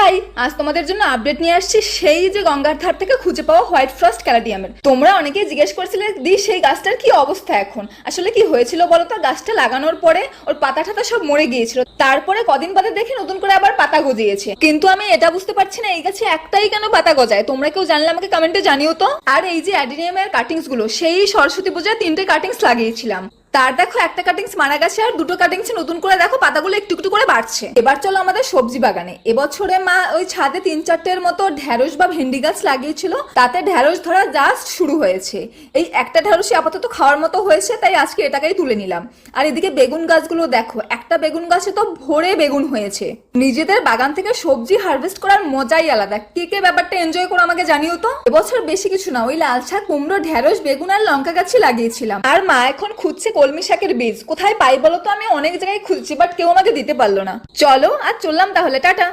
High, আজ তোমাদের জন্য আপডেট নিয়ে আসছি সেই যে গঙ্গার ধার থেকে খুঁজে পাওয়া হোয়াইট ফ্রস্ট ক্যালাডিয়ামের। তোমরা অনেকেই জিজ্ঞেস করছিলে দি সেই গাছটার কি অবস্থা এখন। আসলে কি হয়েছিল বলো তো, গাছটা লাগানোর পরে ওর পাতা ঠাতা সব মরে গিয়েছিল, তারপরে কদিন বাদে দেখি নতুন করে আবার পাতা গজিয়েছে। কিন্তু আমি এটা বুঝতে পারছি না এই গাছে একটাই কেন পাতা গজায়। তোমরা কেউ জানলে আমাকে কমেন্টে জানিও তো। আর এই যে অ্যাডিনিয়ামের কাটিংস গুলো, সেই সরস্বতী পূজায় 3টে কাটিংস লাগিয়েছিলাম, তার দেখো একটা কাটিংস মারা গেছে আর 2টো কাটিংস নতুন করে দেখো পাতাগুলো একটু একটু করে বাড়ছে। এবার চলো আমাদের সবজি বাগানে। এবছরে মা ওই ছাদে 3-4টের মতো ঢেঁড়স বা ভেন্ডি গাছ লাগিয়েছিল, তাতে ঢেঁড়স ধরা জাস্ট শুরু হয়েছে। এই একটা ঢেঁড়সই আপাতত খাওয়ার মতো হয়েছে, তাই আজকে এটাকেই তুলে নিলাম। আর এদিকে বেগুন গাছগুলো দেখো, একটা বেগুন গাছে তো ভরে বেগুন হয়েছে। নিজেদের বাগান থেকে সবজি হারভেস্ট করার মজাই আলাদা। কে কে ব্যাপারটা এনজয় করো আমাকে জানিও তো। এবছর বেশি কিছু না, ওই লাল শাক, কুমড়ো, ঢেঁড়স, বেগুন আর লঙ্কা গাছই লাগিয়েছিলাম। আর মা এখন খুঁজছে কলমি শাকের বীজ। কোথায় পাই বলো তো, আমি অনেক জায়গায় খুঁজছি বাট কেউ আমাকে দিতে পারলো না। চলো আজ চললাম তাহলে, টাটা।